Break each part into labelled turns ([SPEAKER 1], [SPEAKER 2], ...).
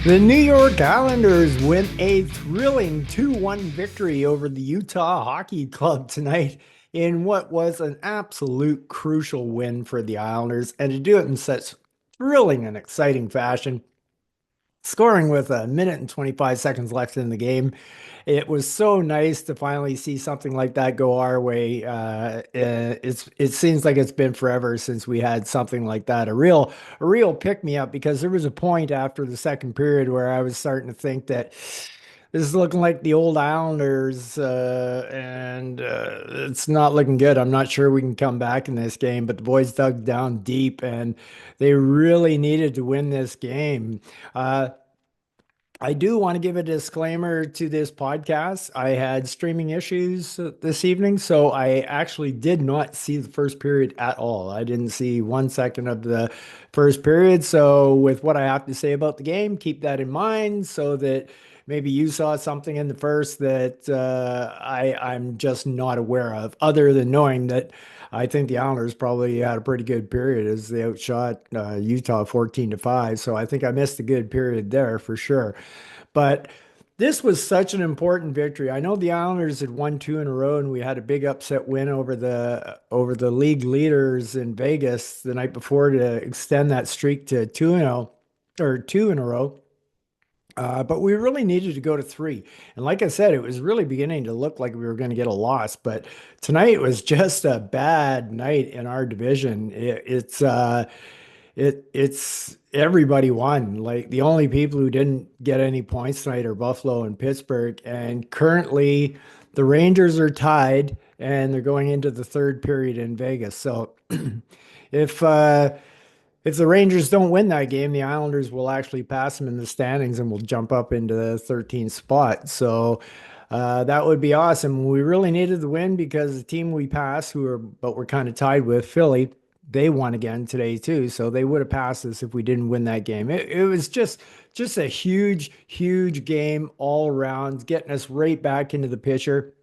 [SPEAKER 1] The New York Islanders win a thrilling 2-1 victory over the Utah Hockey Club tonight in what was an absolute crucial win for the Islanders, and to do it in such thrilling and exciting fashion, scoring with a minute and 25 seconds left in the game. It was so nice to finally see something like that go our way. It seems like it's been forever since we had something like that. A real pick me up, because there was a point after the second period where I was starting to think that this is looking like the old Islanders, and it's not looking good. I'm not sure we can come back in this game, but the boys dug down deep and they really needed to win this game. Uh, I do want to give a disclaimer to this podcast. I had streaming issues this evening, so I actually did not see the first period at all. I didn't see 1 second of the first period. So, with what I have to say about the game, keep that in mind so that maybe you saw something in the first that I'm just not aware of, other than knowing that I think the Islanders probably had a pretty good period as they outshot Utah 14-5. So I think I missed a good period there for sure. But this was such an important victory. I know the Islanders had won two in a row, and we had a big upset win over the league leaders in Vegas the night before to extend that streak to 2-0 or two in a row. But we really needed to go to three. And like I said, it was really beginning to look like we were going to get a loss. But tonight was just a bad night in our division. It's everybody won. Like, the only people who didn't get any points tonight are Buffalo and Pittsburgh. And currently the Rangers are tied and they're going into the third period in Vegas. So if uh if the Rangers don't win that game, the Islanders will actually pass them in the standings and will jump up into the 13th spot. So that would be awesome. We really needed the win because the team we passed, but we're kind of tied with, Philly, they won again today too. So they would have passed us if we didn't win that game. It was just a huge, huge game all around, getting us right back into the picture.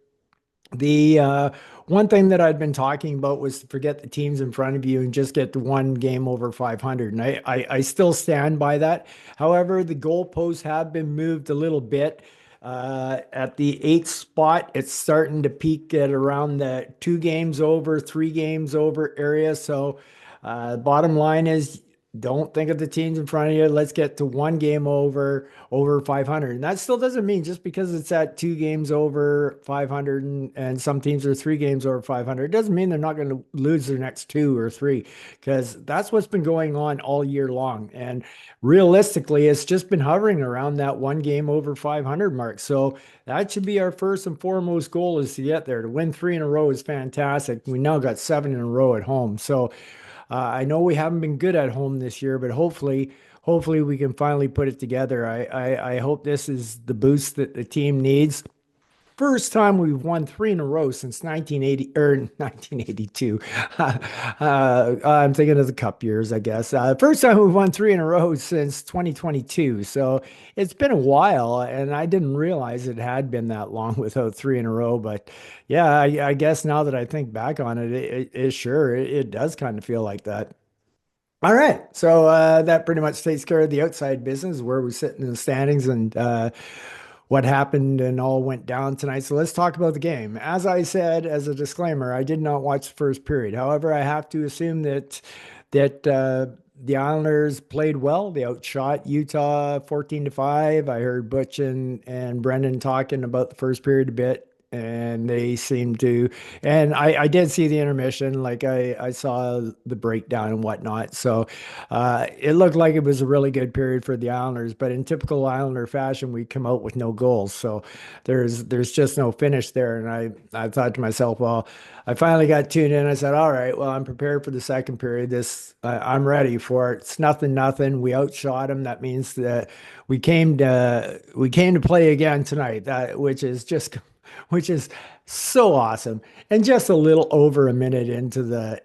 [SPEAKER 1] The one thing that I'd been talking about was to forget the teams in front of you and just get the one game over 500. And I still stand by that. However, the goalposts have been moved a little bit. At the eighth spot, it's starting to peak at around the two games over, three games over area. So, bottom line is, don't think of the teams in front of you. Let's get to one game over 500. And that still doesn't mean just because it's at two games over 500 and some teams are three games over 500, it doesn't mean they're not going to lose their next two or three, because that's what's been going on all year long. And realistically, it's just been hovering around that one game over 500 mark. So that should be our first and foremost goal, is to get there. To win three in a row is fantastic. We now got seven in a row at home. So I know we haven't been good at home this year, but hopefully we can finally put it together. I hope this is the boost that the team needs. First time we've won three in a row since 1980 or 1982. I'm thinking of the cup years, I guess. First time we've won three in a row since 2022. So it's been a while, and I didn't realize it had been that long without three in a row. But yeah, I guess now that I think back on it, it does kind of feel like that. All right. So that pretty much takes care of the outside business, where we sit in the standings and what happened and all went down tonight. So let's talk about the game. As I said, as a disclaimer, I did not watch the first period. However, I have to assume that the Islanders played well. They outshot Utah 14-5. I heard Butch and Brendan talking about the first period a bit, and they seemed to. And I did see the intermission, like I saw the breakdown and whatnot. So it looked like it was a really good period for the Islanders, but in typical Islander fashion, we come out with no goals. So there's just no finish there. And I thought to myself, well, I finally got tuned in. I said, all right, well, I'm prepared for the second period. I'm ready for it. It's nothing, nothing. We outshot them. That means that we came to play again tonight. Which is so awesome. And just a little over a minute into the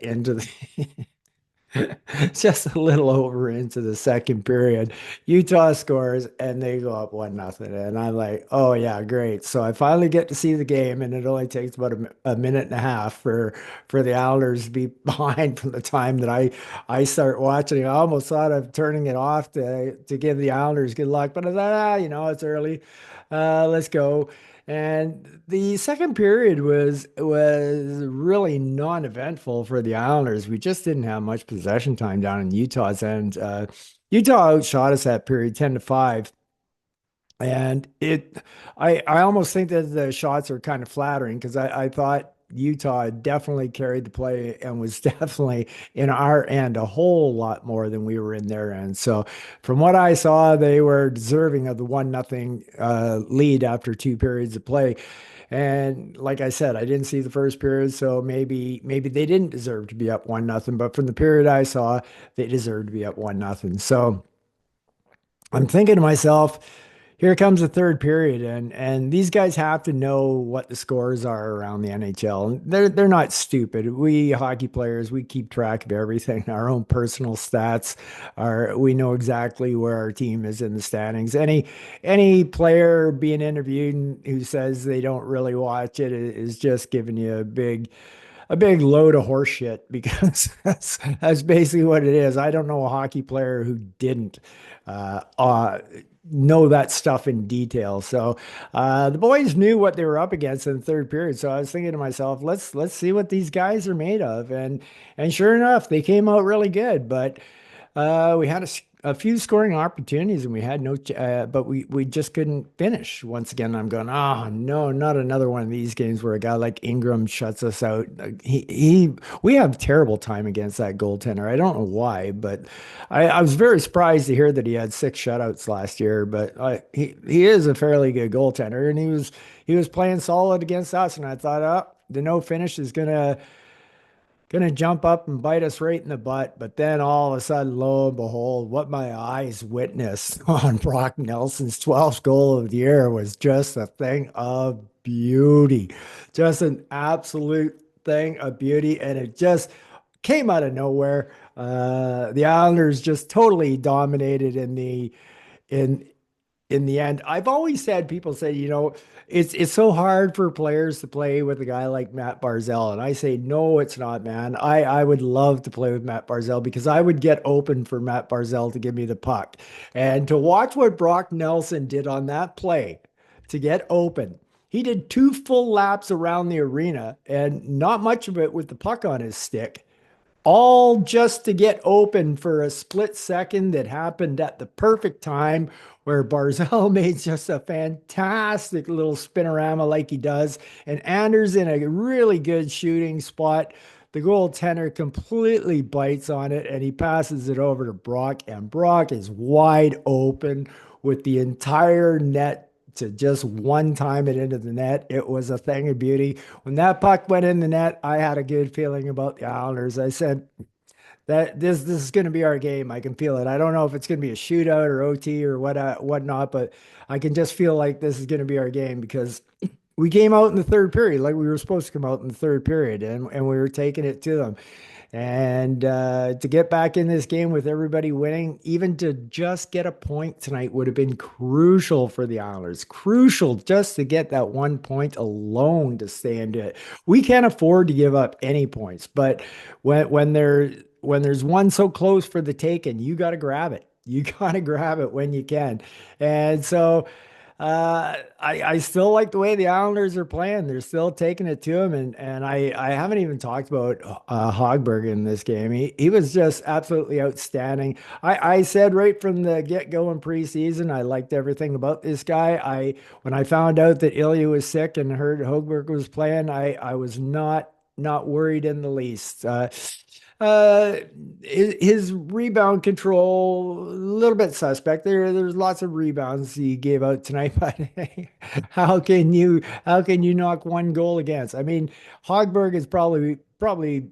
[SPEAKER 1] Just a little over into the second period. Utah scores and they go up 1-0. And I'm like, oh yeah, great. So I finally get to see the game, and it only takes about a minute and a half for the Islanders to be behind from the time that I start watching. I almost thought of turning it off to give the Islanders good luck, but I thought, it's early. Let's go. And the second period was really non-eventful for the Islanders. We just didn't have much possession time down in Utah's end. Utah outshot us that period 10-5. And I almost think that the shots are kind of flattering because I thought Utah definitely carried the play and was definitely in our end a whole lot more than we were in their end. So from what I saw, they were deserving of the 1-0 lead after two periods of play. And like I said, I didn't see the first period, so maybe they didn't deserve to be up 1-0. But from the period I saw, they deserved to be up 1-0. So I'm thinking to myself, here comes the third period, and these guys have to know what the scores are around the NHL. And they're not stupid. We hockey players, we keep track of everything. Our own personal stats are we know exactly where our team is in the standings. Any player being interviewed who says they don't really watch it is just giving you a big load of horse shit because that's basically what it is. I don't know a hockey player who didn't uh, uh, know that stuff in detail. So the boys knew what they were up against in the third period. So I was thinking to myself, let's see what these guys are made of. And sure enough, they came out really good. But we had a few scoring opportunities, and we had no, but we just couldn't finish. Once again, I'm going, oh no, not another one of these games where a guy like Ingram shuts us out. We have terrible time against that goaltender. I don't know why, but I was very surprised to hear that he had six shutouts last year. But he is a fairly good goaltender, and he was playing solid against us. And I thought, oh, the no finish is gonna jump up and bite us right in the butt. But then all of a sudden, lo and behold, what my eyes witnessed on Brock Nelson's 12th goal of the year was just a thing of beauty. Just an absolute thing of beauty. And it just came out of nowhere. The Islanders just totally dominated in in the end. I've always said people say, it's so hard for players to play with a guy like Matt Barzal. And I say, no, it's not, man. I would love to play with Matt Barzal because I would get open for Matt Barzal to give me the puck. And to watch what Brock Nelson did on that play to get open. He did two full laps around the arena and not much of it with the puck on his stick, all just to get open for a split second that happened at the perfect time where Barzell made just a fantastic little spinorama like he does, and Anders in a really good shooting spot. The goaltender completely bites on it and he passes it over to Brock, and Brock is wide open with the entire net to just one time it into the net. It was a thing of beauty. When that puck went in the net, I had a good feeling about the Islanders. I said that this is going to be our game. I can feel it. I don't know if it's going to be a shootout or OT or whatnot, but I can just feel like this is going to be our game because we came out in the third period like we were supposed to come out in the third period, and we were taking it to them. And to get back in this game with everybody winning, even to just get a point tonight would have been crucial for the Islanders. Crucial just to get that 1 point alone to stay into it. We can't afford to give up any points, but when there's one so close for the taking, you got to grab it. You got to grab it when you can. And so I still like the way the Islanders are playing. They're still taking it to him, and I haven't even talked about Hogberg in this game. He was just absolutely outstanding. I said right from the get-go in preseason, I liked everything about this guy. When I found out that Ilya was sick and heard Hogberg was playing, I was not worried in the least. Uh, his rebound control a little bit suspect. There's lots of rebounds he gave out tonight, but how can you knock one goal against? I mean, Hogberg is probably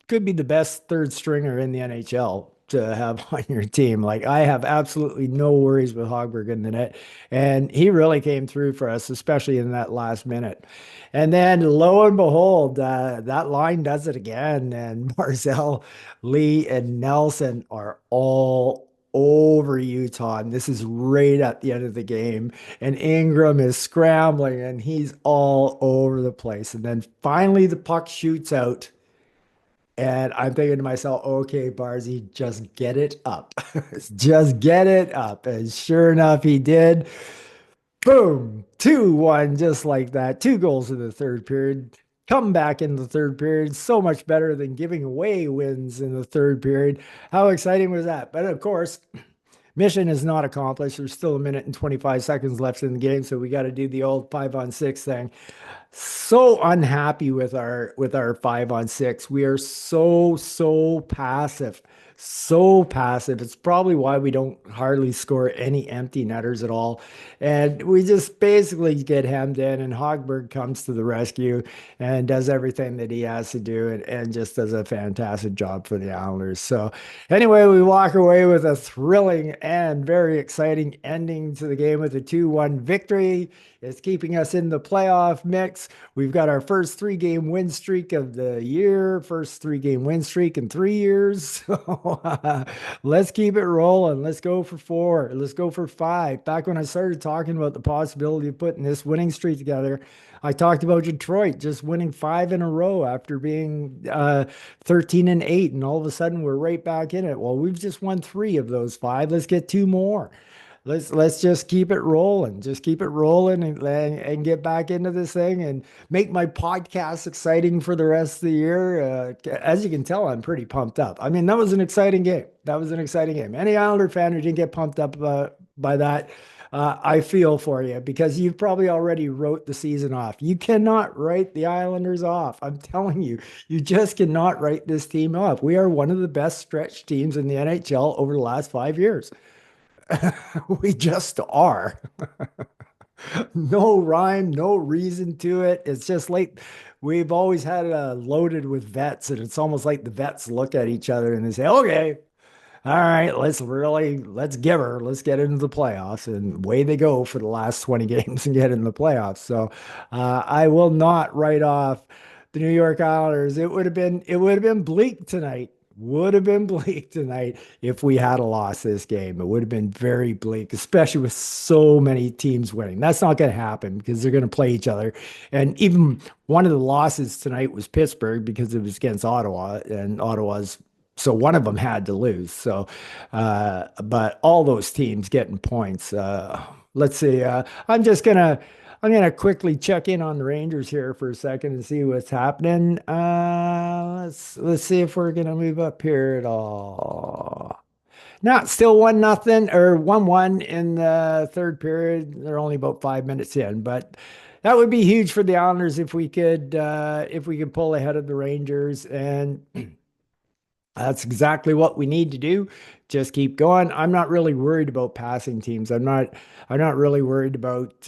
[SPEAKER 1] could be the best third stringer in the NHL. to have on your team. Like I have absolutely no worries with Hogberg in the net, and he really came through for us, especially in that last minute. And then lo and behold, that line does it again, and Barzell, Lee, and Nelson are all over Utah. And this is right at the end of the game. And Ingram is scrambling and he's all over the place. And then finally the puck shoots out. And I'm thinking to myself, okay, Barzy, just get it up. Just get it up. And sure enough, he did. Boom, 2-1, just like that. Two goals in the third period. Come back in the third period. So much better than giving away wins in the third period. How exciting was that? But of course, mission is not accomplished. There's still a minute and 25 seconds left in the game. So we got to do the old 5-on-6 thing. So unhappy with our 5-on-6. We are so passive. So passive. It's probably why we don't hardly score any empty netters at all. And we just basically get hemmed in, and Hogberg comes to the rescue and does everything that he has to do and just does a fantastic job for the Islanders. So anyway, we walk away with a thrilling and very exciting ending to the game with a 2-1 victory. It's keeping us in the playoff mix. We've got our first 3-game win streak of the year, first 3-game win streak in 3 years. So let's keep it rolling. Let's go for 4. Let's go for 5. Back when I started talking about the possibility of putting this winning streak together, I talked about Detroit just winning 5 in a row after being 13-8, and all of a sudden we're right back in it. Well, we've just won 3 of those 5. Let's get 2 more. Let's just keep it rolling. Just keep it rolling and get back into this thing and make my podcast exciting for the rest of the year. As you can tell, I'm pretty pumped up. I mean, that was an exciting game. That was an exciting game. Any Islander fan who didn't get pumped up by that, I feel for you because you've probably already wrote the season off. You cannot write the Islanders off. I'm telling you, you just cannot write this team off. We are one of the best stretch teams in the NHL over the last 5 years. We just are. No rhyme, no reason to it. It's just like we've always had it loaded with vets, and it's almost like the vets look at each other and they say, okay, all right, let's give her, let's get into the playoffs. And away they go for the last 20 games and get in the playoffs. So I will not write off the New York Islanders. It would have been bleak tonight. Would have been bleak tonight if we had a loss this game. It would have been very bleak, especially with so many teams winning. That's not going to happen because they're going to play each other. And even one of the losses tonight was Pittsburgh because it was against Ottawa, and Ottawa's so one of them had to lose. So, but all those teams getting points. Let's see. I'm gonna quickly check in on the Rangers here for a second and see what's happening. Let's see if we're gonna move up here at all. No, still 1-0 or 1-1 in the third period. They're only about 5 minutes in, but that would be huge for the Islanders if we could pull ahead of the Rangers, and that's exactly what we need to do. Just keep going. I'm not really worried about passing teams. I'm not really worried about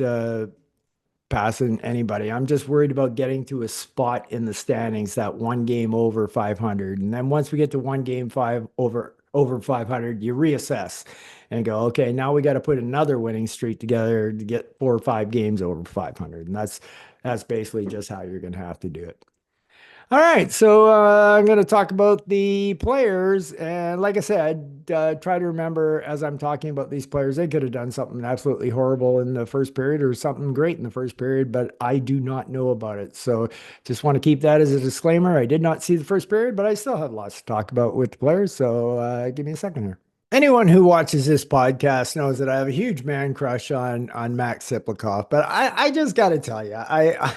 [SPEAKER 1] passing anybody. I'm just worried about getting to a spot in the standings that one game over 500. And then once we get to one game five over 500, you reassess and go, okay, now we got to put another winning streak together to get 4 or 5 games over 500. And that's basically just how you're going to have to do it. All right, so I'm going to talk about the players. And like I said, try to remember as I'm talking about these players, they could have done something absolutely horrible in the first period or something great in the first period, but I do not know about it. So just want to keep that as a disclaimer. I did not see the first period, but I still have lots to talk about with the players. So give me a second here. Anyone who watches this podcast knows that I have a huge man crush on Max Siplikoff, but I just got to tell you, I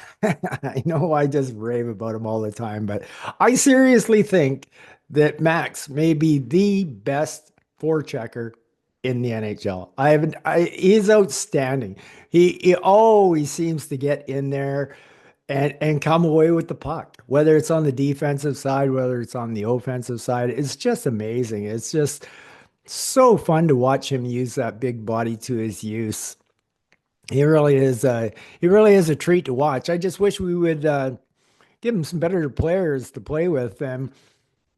[SPEAKER 1] know I just rave about him all the time, but I seriously think that Max may be the best forechecker in the NHL. He's outstanding. He always seems to get in there and come away with the puck, whether it's on the defensive side, whether it's on the offensive side. It's just amazing. It's just so fun to watch him use that big body to his use. He really is a treat to watch. I just wish we would give him some better players to play with.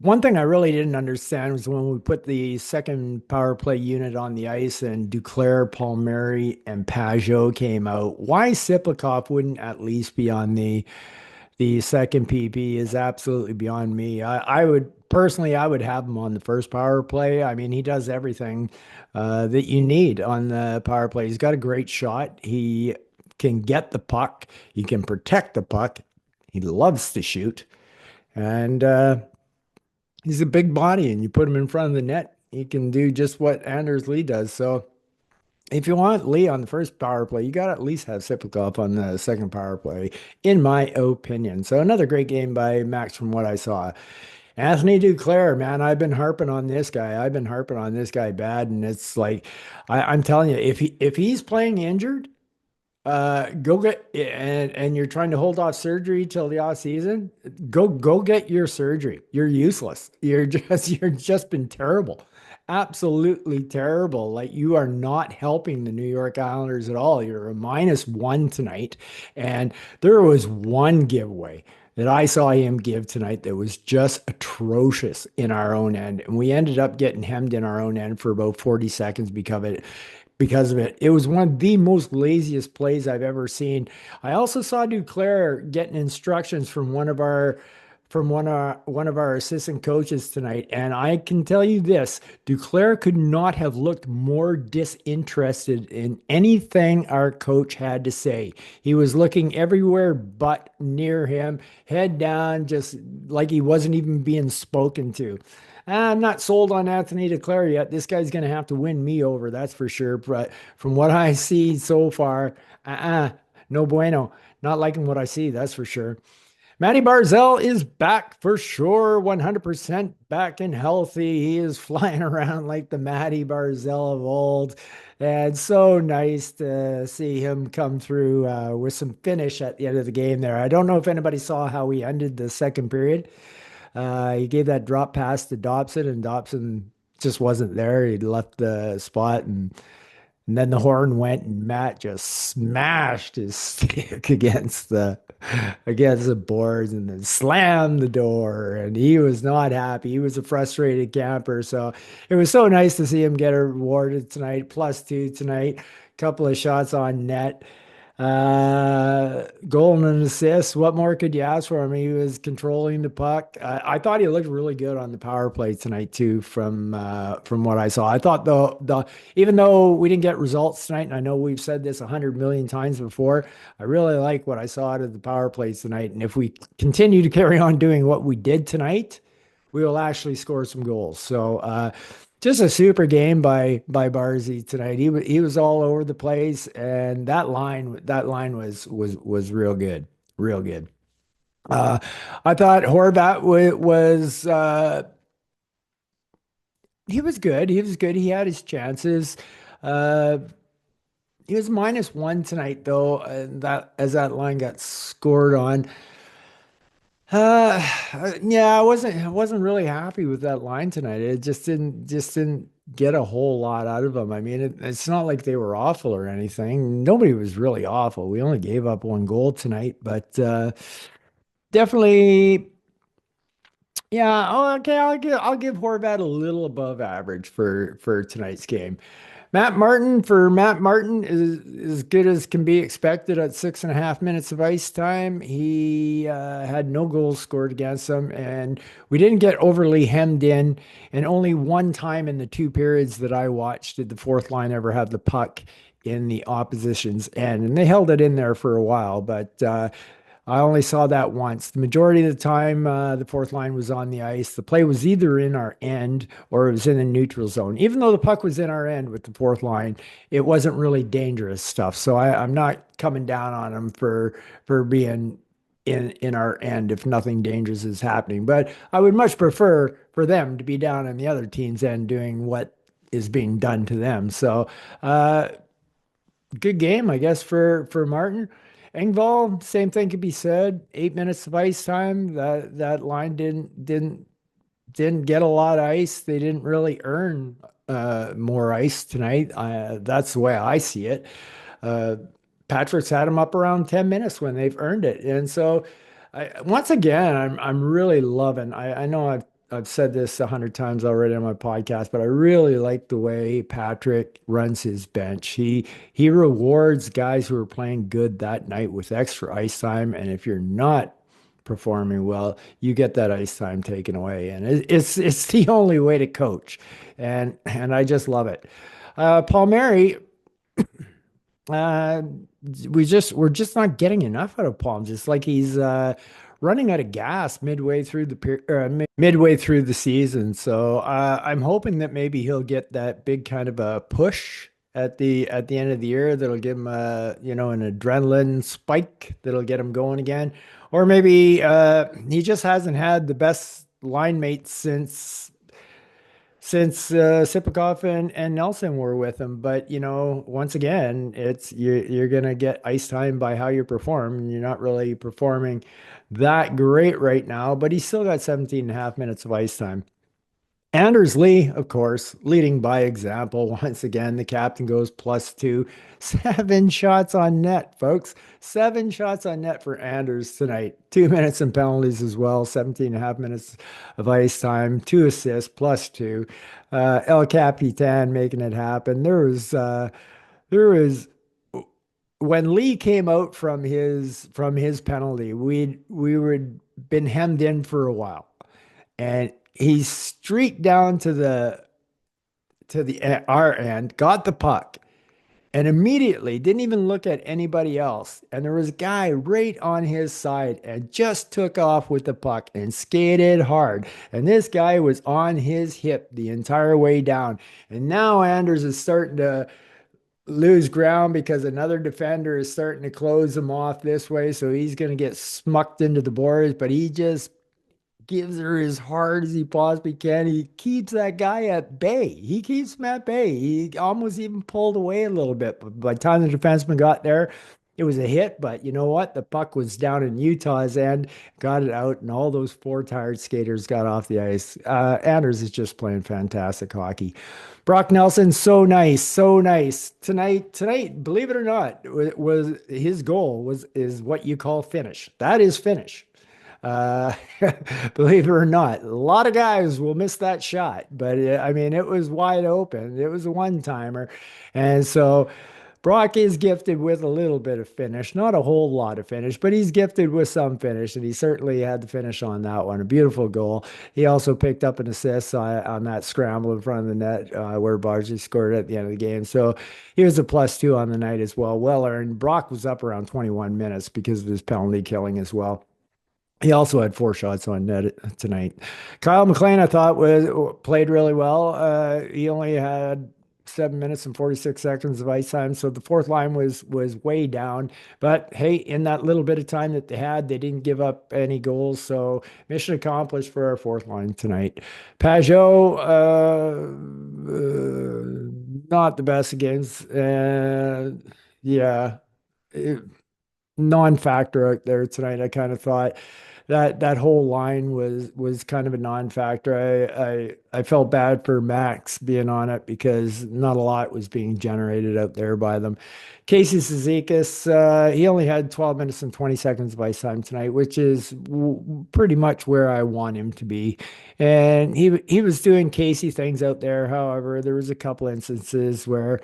[SPEAKER 1] One thing I really didn't understand was when we put the second power play unit on the ice and Duclair, Palmieri, and Pajot came out. Why Siplikov wouldn't at least be on the second PP is absolutely beyond me. I would personally, I would have him on the first power play. I mean, he does everything that you need on the power play. He's got a great shot. He can get the puck. He can protect the puck. He loves to shoot, and he's a big body. And you put him in front of the net, he can do just what Anders Lee does. So if you want Lee on the first power play, you got to at least have Siplikov on the second power play, in my opinion. So another great game by Max from what I saw. Anthony Duclair, man, I've been harping on this guy. I've been harping on this guy bad, and it's like I'm telling you, if he's playing injured, go get and you're trying to hold off surgery till the off season, go get your surgery. You're useless. You're just been terrible. Absolutely terrible. Like you are not helping the New York Islanders at all. You're a -1 tonight. And there was one giveaway that I saw him give tonight that was just atrocious in our own end. And we ended up getting hemmed in our own end for about 40 seconds because of it. It was one of the most laziest plays I've ever seen. I also saw Duclair getting instructions from one of our assistant coaches tonight, and I can tell you this: Duclair could not have looked more disinterested in anything our coach had to say. He was looking everywhere but near him, head down, just like he wasn't even being spoken to. I'm not sold on Anthony Duclair yet. This guy's going to have to win me over, that's for sure. But from what I see so far, no bueno. Not liking what I see, that's for sure. Matty Barzal is back for sure, 100% back and healthy. He is flying around like the Matty Barzal of old. And so nice to see him come through with some finish at the end of the game there. I don't know if anybody saw how he ended the second period. He gave that drop pass to Dobson, and Dobson just wasn't there. He left the spot, and then the horn went, and Matt just smashed his stick against the boards, and then slammed the door. And he was not happy. He was a frustrated camper. So it was so nice to see him get rewarded tonight. +2 tonight. Couple of shots on net. Goal and an assist. What more could you ask for him? He was controlling the puck. I thought he looked really good on the power play tonight too, from what I saw. I thought the even though we didn't get results tonight, and I know we've said this 100 million times before, I really like what I saw out of the power plays tonight. And if we continue to carry on doing what we did tonight, we will actually score some goals. So just a super game by Barzy tonight. He was all over the place, and that line was real good, real good. Uh, I thought Horvat was he was good. He was good. He had his chances. Uh, he was -1 tonight though, and that as that line got scored on. Uh, yeah, I wasn't really happy with that line tonight. It just didn't get a whole lot out of them. I mean, it's not like they were awful or anything. Nobody was really awful. We only gave up one goal tonight, but definitely, yeah. Oh, okay, I'll give Horvat a little above average for tonight's game. Matt Martin is as good as can be expected at 6.5 minutes of ice time. He had no goals scored against him, and we didn't get overly hemmed in. And only one time in the two periods that I watched did the fourth line ever have the puck in the opposition's end, and they held it in there for a while. But I only saw that once. The majority of the time, the fourth line was on the ice. The play was either in our end or it was in the neutral zone. Even though the puck was in our end with the fourth line, it wasn't really dangerous stuff. So I'm not coming down on them for being in our end if nothing dangerous is happening. But I would much prefer for them to be down on the other team's end doing what is being done to them. So uh, good game, I guess, for Martin. Engvall, same thing could be said. 8 minutes of ice time. That line didn't get a lot of ice. They didn't really earn more ice tonight. That's the way I see it. Uh, Patrick's had them up around 10 minutes when they've earned it, and so once again, I'm really loving. I know I've said this 100 times already on my podcast, but I really like the way Patrick runs his bench. He rewards guys who are playing good that night with extra ice time, and if you're not performing well, you get that ice time taken away, and it's the only way to coach, and I just love it. Palmieri, uh, we're just not getting enough out of Palm. Just like he's running out of gas midway through the season. So I'm hoping that maybe he'll get that big kind of a push at the end of the year that'll give him an adrenaline spike that'll get him going again. Or maybe he just hasn't had the best line mates since Sipakov and Nelson were with him. But once again, you're gonna get ice time by how you perform. And you're not really performing that great right now, but he's still got 17 and a half minutes of ice time. Anders Lee, of course, leading by example. Once again, the captain goes +2. 7 shots on net, folks. 7 shots on net for Anders tonight. 2 minutes and penalties as well. 17 and a half minutes of ice time. 2 assists, +2. El Capitan making it happen. There was when Lee came out from his penalty, we were been hemmed in for a while, and he streaked down to the our end, got the puck, and immediately didn't even look at anybody else. And there was a guy right on his side and just took off with the puck and skated hard. And this guy was on his hip the entire way down. And now Anders is starting to lose ground because another defender is starting to close him off this way. So he's going to get smucked into the boards, but he just gives her as hard as he possibly can. He keeps that guy at bay. He keeps him at bay. He almost even pulled away a little bit. But by the time the defenseman got there, it was a hit. But you know what? The puck was down in Utah's end, got it out, and all those four tired skaters got off the ice. Anders is just playing fantastic hockey. Brock Nelson, so nice, so nice. Tonight, believe it or not, was his goal is what you call finish. That is finish. Uh, Believe it or not, a lot of guys will miss that shot, but I mean, it was wide open. It was a one-timer. And so Brock is gifted with a little bit of finish, not a whole lot of finish, but he's gifted with some finish, and he certainly had the finish on that one. A beautiful goal. He also picked up an assist on that scramble in front of the net where Barzal scored at the end of the game. So he was a +2 on the night as well. Well earned. Brock was up around 21 minutes because of his penalty killing as well. He also had 4 shots on net tonight. Kyle McLean, I thought, was played really well. He only had 7 minutes and 46 seconds of ice time, so the fourth line was way down. But hey, in that little bit of time that they had, they didn't give up any goals. So mission accomplished for our fourth line tonight. Pajot, not the best of games. Yeah. It, Non-factor out there tonight. I kind of thought that whole line was kind of a non-factor. I felt bad for Max being on it because not a lot was being generated out there by them. Casey Cizikas, he only had 12 minutes and 20 seconds of ice time tonight, which is pretty much where I want him to be. And he was doing Casey things out there. However, there was a couple instances where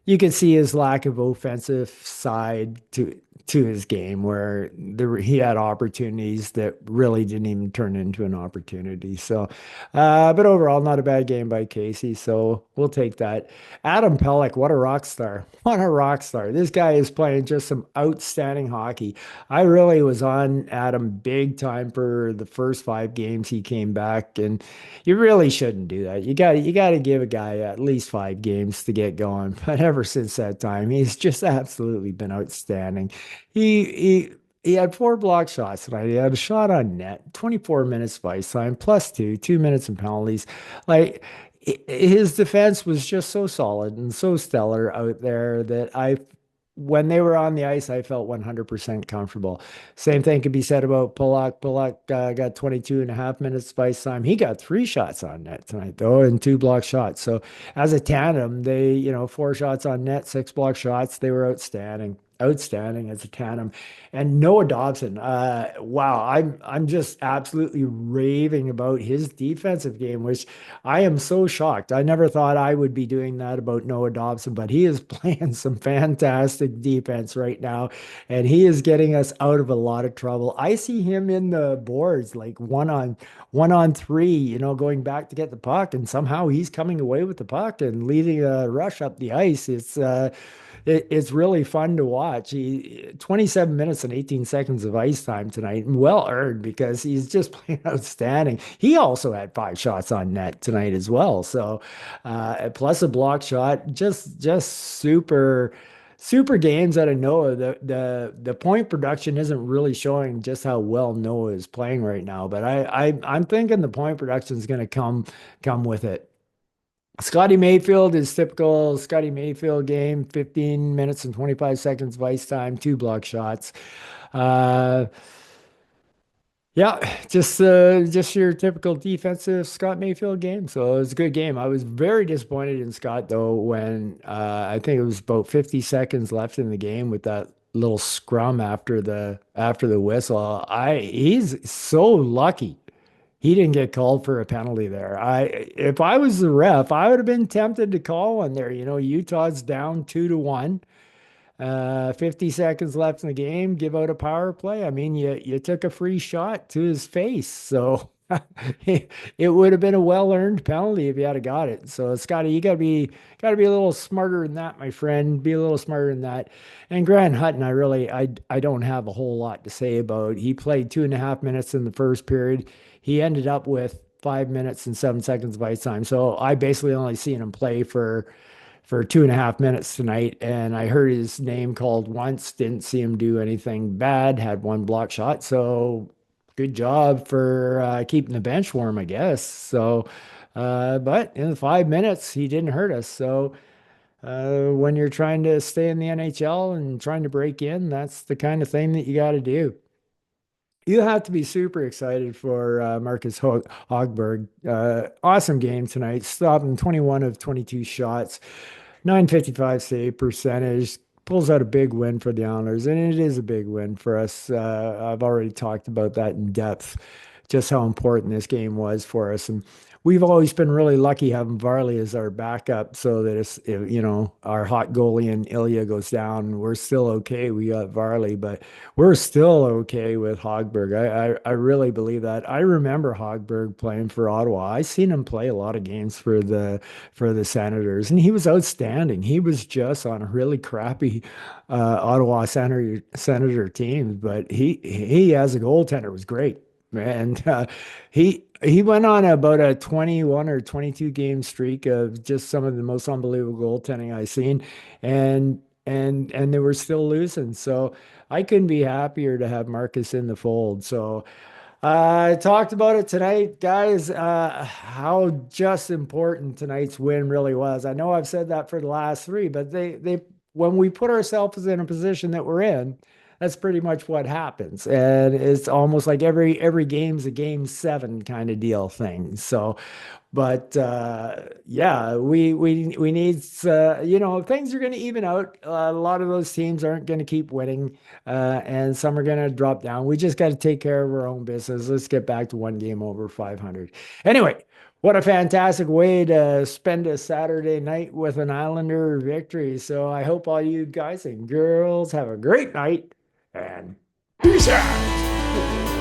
[SPEAKER 1] you can see his lack of offensive side to his game where he had opportunities that really didn't even turn into an opportunity. So, but overall, not a bad game by Casey. So we'll take that. Adam Pelech, what a rock star. What a rock star. This guy is playing just some outstanding hockey. I really was on Adam big time for the first 5 games he came back, and you really shouldn't do that. You got to give a guy at least 5 games to get going. But ever since that time, he's just absolutely been outstanding. He had 4 block shots tonight. He had a shot on net, 24 minutes of ice time, +2, 2 minutes in penalties. Like his defense was just so solid and so stellar out there that when they were on the ice, I felt 100% comfortable. Same thing could be said about Pollock. Pollock got 22 and a half minutes of ice time. He got 3 shots on net tonight, though, and 2 block shots. So as a tandem, they, 4 shots on net, 6 block shots. They were outstanding. outstanding as a tandem. And Noah Dobson, wow, I'm just absolutely raving about his defensive game, which I am so shocked. I never thought I would be doing that about Noah Dobson, but he is playing some fantastic defense right now, and he is getting us out of a lot of trouble. I see him in the boards like one on three, going back to get the puck, and somehow he's coming away with the puck and leading a rush up the ice. It's really fun to watch. 27 minutes and 18 seconds of ice time tonight, and well earned because he's just playing outstanding. He also had 5 shots on net tonight as well. So, plus a block shot, just super games out of Noah. The point production isn't really showing just how well Noah is playing right now, but I'm thinking the point production is going to come with it. Scotty Mayfield is typical Scotty Mayfield game, 15 minutes and 25 seconds of ice time, 2 block shots. Uh, yeah, just your typical defensive Scott Mayfield game. So it was a good game. I was very disappointed in Scott though when I think it was about 50 seconds left in the game with that little scrum after the whistle. He's so lucky he didn't get called for a penalty there. If I was the ref, I would have been tempted to call one there. Utah's down 2-1. 50 seconds left in the game, give out a power play. I mean, you took a free shot to his face. So it would have been a well-earned penalty if you had got it. So Scotty, you gotta be a little smarter than that, my friend. Be a little smarter than that. And Grant Hutton, I don't have a whole lot to say about. He played 2.5 minutes in the first period. He ended up with 5 minutes and 7 seconds of ice time. So I basically only seen him play for 2.5 minutes tonight, and I heard his name called once, didn't see him do anything bad, had 1 block shot. So good job for keeping the bench warm, I guess. So, but in the 5 minutes, he didn't hurt us. So when you're trying to stay in the NHL and trying to break in, that's the kind of thing that you got to do. You have to be super excited for Marcus Hogberg. Awesome game tonight. Stopping 21 of 22 shots. 955 save percentage, pulls out a big win for the Islanders, and it is a big win for us. I've already talked about that in depth, just how important this game was for us. And we've always been really lucky having Varley as our backup so that if our hot goalie and Ilya goes down, we're still okay. We got Varley, but we're still okay with Hogberg. I really believe that. I remember Hogberg playing for Ottawa. I seen him play a lot of games for the Senators, and he was outstanding. He was just on a really crappy Ottawa Senator team, but he as a goaltender was great. And he went on about a 21 or 22 game streak of just some of the most unbelievable goaltending I've seen, and they were still losing. So I couldn't be happier to have Marcus in the fold. So I talked about it tonight, guys, how just important tonight's win really was. I know I've said that for the last three, but they when we put ourselves in a position that we're in, that's pretty much what happens. And it's almost like every game's a game seven kind of deal thing. So but yeah, we need things are going to even out. A lot of those teams aren't going to keep winning, and some are going to drop down. We just got to take care of our own business. Let's get back to one game over 500. Anyway, what a fantastic way to spend a Saturday night with an Islander victory. So I hope all you guys and girls have a great night and peace out.